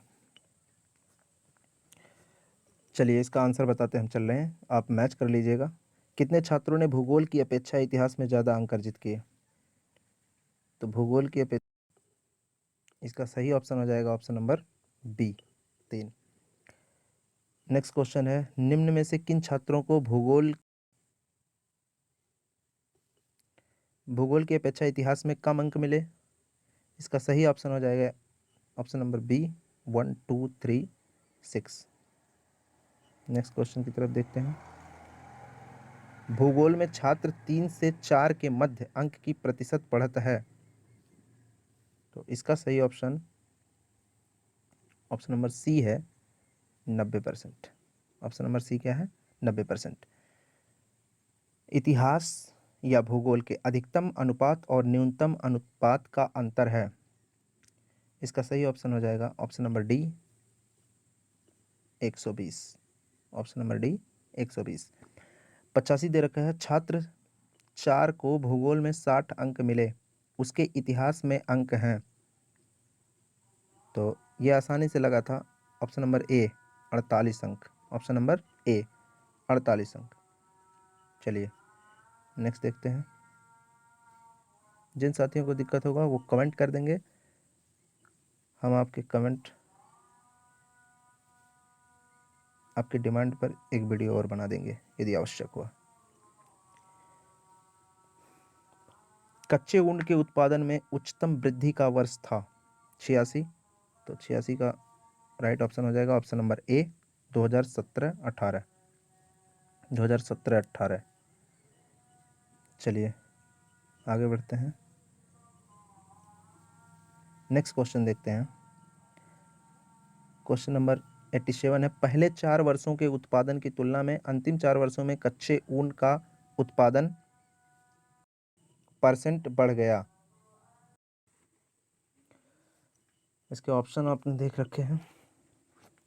चलिए इसका आंसर बताते हम चल रहे हैं, आप मैच कर लीजिएगा। कितने छात्रों ने भूगोल की अपेक्षा इतिहास में ज़्यादा अंक अर्जित किए? तो भूगोल की अपेक्षा, इसका सही ऑप्शन हो जाएगा option number b, 3। Next question है, निम्न में से किन छात्रों को भूगोल की अपेक्षा इतिहास में कम अंक मिले? इसका सही ऑप्शन हो जाएगा option number b, 1 2 3 6। Next question की तरफ देखते हैं। भूगोल में छात्र 3 से 4 के मध्य अंक की प्रतिशत बढ़त है। तो इसका सही ऑप्शन ऑप्शन नंबर सी है, 90%। ऑप्शन नंबर सी क्या है? 90%। इतिहास या भूगोल के अधिकतम अनुपात और न्यूनतम अनुपात का अंतर है। इसका सही ऑप्शन हो जाएगा option number D, 120। Option number D, 120। 85 दे रखा है, छात्र 4 को भूगोल में 60 अंक मिले, उसके इतिहास में अंक हैं। तो ये आसानी से लगा था, ऑप्शन नंबर ए, 48 अंक। ऑप्शन नंबर ए, 48 अंक। चलिए नेक्स्ट देखते हैं। जिन साथियों को दिक्कत होगा वो कमेंट कर देंगे, हम आपके कमेंट, आपकी डिमांड पर एक वीडियो और बना देंगे यदि आवश्यक हुआ। कच्चे ऊन के उत्पादन में उच्चतम वृद्धि का वर्ष था 86। तो 86 का राइट ऑप्शन हो जाएगा ऑप्शन नंबर ए, 2017-18। 2017-18। चलिए आगे बढ़ते हैं। नेक्स्ट क्वेश्चन देखते हैं। क्वेश्चन नंबर 87 है, पहले 4 वर्षों के उत्पादन की तुलना में अंतिम 4 वर्षों में कच्चे ऊन का उत्पादन % बढ़ गया। इसके ऑप्शन आपने देख रखे हैं।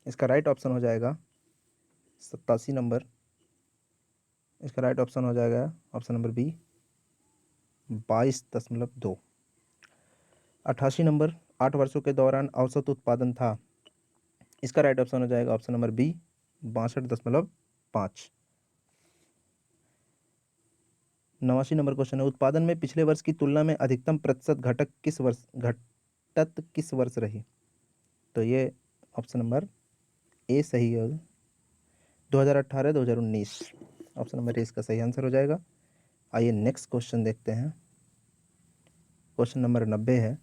इसका राइट ऑप्शन हो जाएगा 87 नंबर। इसका राइट ऑप्शन हो जाएगा ऑप्शन नंबर बी, 22.2। 88 नंबर, 8 वर्षों के दौरान औसत उत्पादन था। इसका राइट ऑप्शन हो जाएगा option number b, 62.5। 89 number question है, उत्पादन में पिछले वर्ष की तुलना में अधिकतम प्रतिशत घटत किस वर्ष रही? तो ये ऑप्शन नंबर ए सही है, 2018 2019 ऑप्शन नंबर ए इसका सही आंसर हो जाएगा। आइए नेक्स्ट क्वेश्चन देखते हैं। क्वेश्चन नंबर 90 है,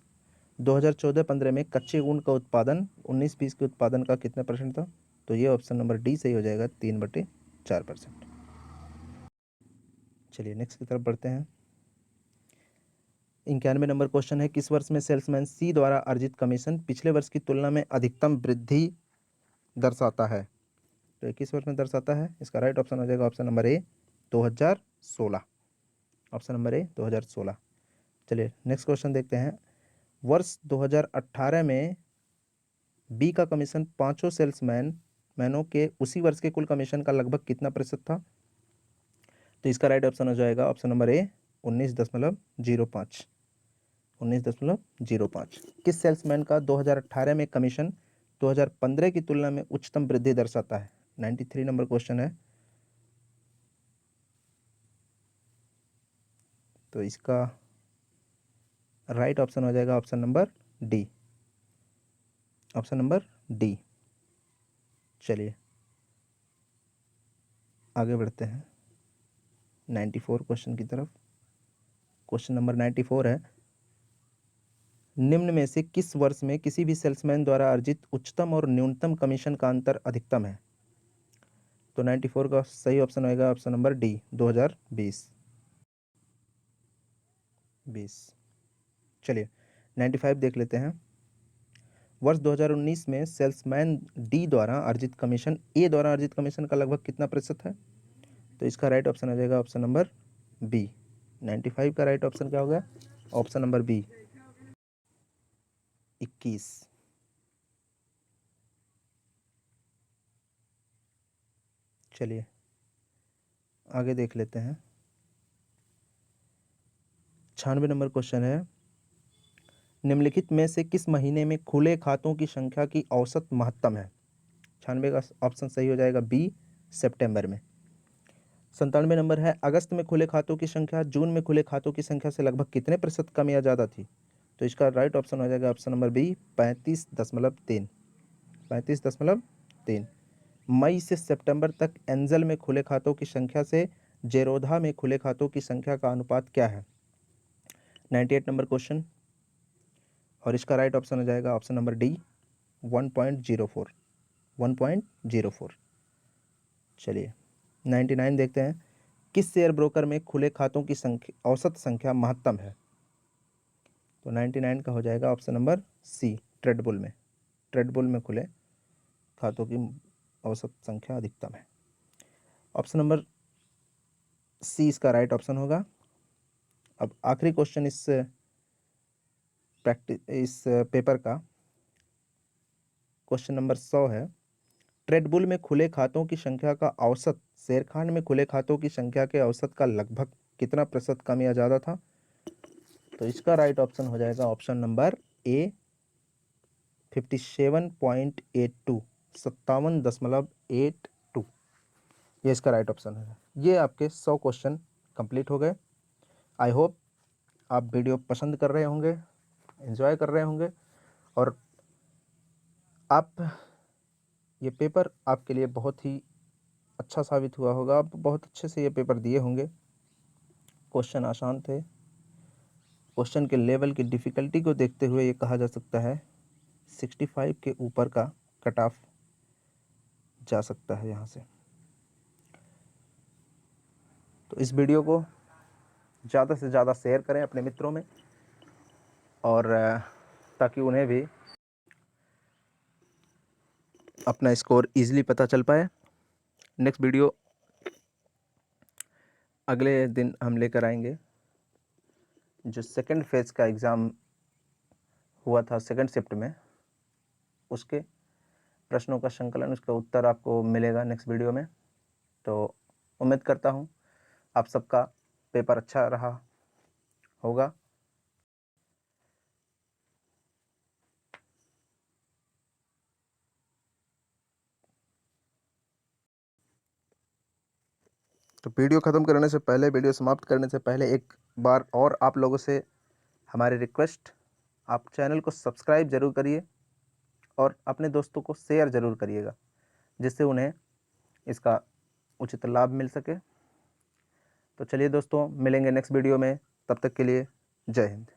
2014-15 में कच्चे ऊन का उत्पादन 19-20 के उत्पादन का कितना परसेंट था? तो ये ऑप्शन नंबर डी सही हो जाएगा, 3/4%। चलिए नेक्स्ट की तरफ बढ़ते हैं। 91 नंबर क्वेश्चन है, किस वर्ष में सेल्समैन सी द्वारा अर्जित कमीशन पिछले वर्ष की तुलना में अधिकतम वृद्धि दर्शाता है? तो ये किस वर्ष में दर्शाता है? इसका राइट ऑप्शन हो जाएगा option number A, 2016। Option number A 2016। चलिए नेक्स्ट क्वेश्चन देखते हैं। वर्ष 2018 में बी का कमीशन पांचों मैनों के उसी वर्ष के कुल कमीशन का लगभग कितना प्रतिशत था? तो इसका राइट ऑप्शन हो जाएगा ऑप्शन नंबर ए, 19.05। 19.05। किस सेल्समैन का 2018 में कमीशन 2015 की तुलना में उच्चतम वृद्धि दर्शाता है? 93 नंबर क्वेश्चन है। तो इसका राइट ऑप्शन हो जाएगा option number D, option number D. चलिए आगे बढ़ते हैं 94 क्वेश्चन की तरफ। क्वेश्चन नंबर 94 है, निम्न में से किस वर्ष में किसी भी सेल्समैन द्वारा अर्जित उच्चतम और न्यूनतम कमीशन का अंतर अधिकतम है? तो 94 का सही ऑप्शन होगा ऑप्शन नंबर डी, 2020। चलिए 95 देख लेते हैं। वर्ष 2019 में सेल्समैन डी द्वारा अर्जित कमीशन ए द्वारा अर्जित कमीशन का लगभग कितना प्रतिशत है? तो इसका राइट ऑप्शन हो जाएगा ऑप्शन नंबर बी। 95 का राइट ऑप्शन क्या हो गया? Option number b, 21। चलिए आगे देख लेते हैं। 96 नंबर क्वेश्चन है, निम्नलिखित में से किस महीने में खुले खातों की संख्या की औसत महत्तम है? 96 का ऑप्शन सही हो जाएगा बी, सितंबर में। 97 नंबर है, अगस्त में खुले खातों की संख्या जून में खुले खातों की संख्या से लगभग कितने प्रतिशत कम या ज़्यादा थी? तो इसका राइट ऑप्शन हो जाएगा ऑप्शन नंबर बी, 35.3। 35.3। मई से सितंबर तक एंजल में खुले खातों की संख्या से जेरोधा में खुले खातों की संख्या का अनुपात क्या है? 98 नंबर क्वेश्चन, और इसका राइट ऑप्शन हो जाएगा ऑप्शन नंबर डी, 1.04। 1.04। चलिए 99 देखते हैं, किस शेयर ब्रोकर में खुले खातों की संख्या औसत संख्या महत्तम है? तो 99 का हो जाएगा ऑप्शन नंबर सी, ट्रेडबुल में। ट्रेडबुल में खुले खातों की औसत संख्या अधिकतम है। ऑप्शन नंबर सी इसका राइट ऑप्शन होगा। अब आखिरी क्वेश्चन इस पेपर का, क्वेश्चन नंबर 100 है, ट्रेडबुल में खुले खातों की संख्या का औसत शेरखान में खुले खातों की संख्या के औसत का लगभग कितना प्रतिशत कम या ज़्यादा था? तो इसका राइट ऑप्शन हो जाएगा ऑप्शन नंबर ए, 57.82। 57.82 ये इसका राइट ऑप्शन है। ये आपके 100 क्वेश्चन कंप्लीट हो गए। आई होप आप वीडियो पसंद कर रहे होंगे, एंजॉय कर रहे होंगे, और आप ये पेपर आपके लिए बहुत ही अच्छा साबित हुआ होगा। आप बहुत अच्छे से ये पेपर दिए होंगे। क्वेश्चन आसान थे। क्वेश्चन के लेवल की डिफ़िकल्टी को देखते हुए ये कहा जा सकता है 65 के ऊपर का कट ऑफ जा सकता है यहाँ से। तो इस वीडियो को ज़्यादा से ज़्यादा शेयर करें अपने मित्रों में, और ताकि उन्हें भी अपना स्कोर इजीली पता चल पाए। नेक्स्ट वीडियो अगले दिन हम लेकर आएंगे जो सेकंड फेज़ का एग्ज़ाम हुआ था सेकंड शिफ्ट में, उसके प्रश्नों का संकलन, उसका उत्तर आपको मिलेगा नेक्स्ट वीडियो में। तो उम्मीद करता हूँ आप सबका पेपर अच्छा रहा होगा। तो वीडियो ख़त्म करने से पहले, वीडियो समाप्त करने से पहले एक बार और आप लोगों से हमारी रिक्वेस्ट, आप चैनल को सब्सक्राइब ज़रूर करिए और अपने दोस्तों को शेयर ज़रूर करिएगा, जिससे उन्हें इसका उचित लाभ मिल सके। तो चलिए दोस्तों, मिलेंगे नेक्स्ट वीडियो में, तब तक के लिए जय हिंद।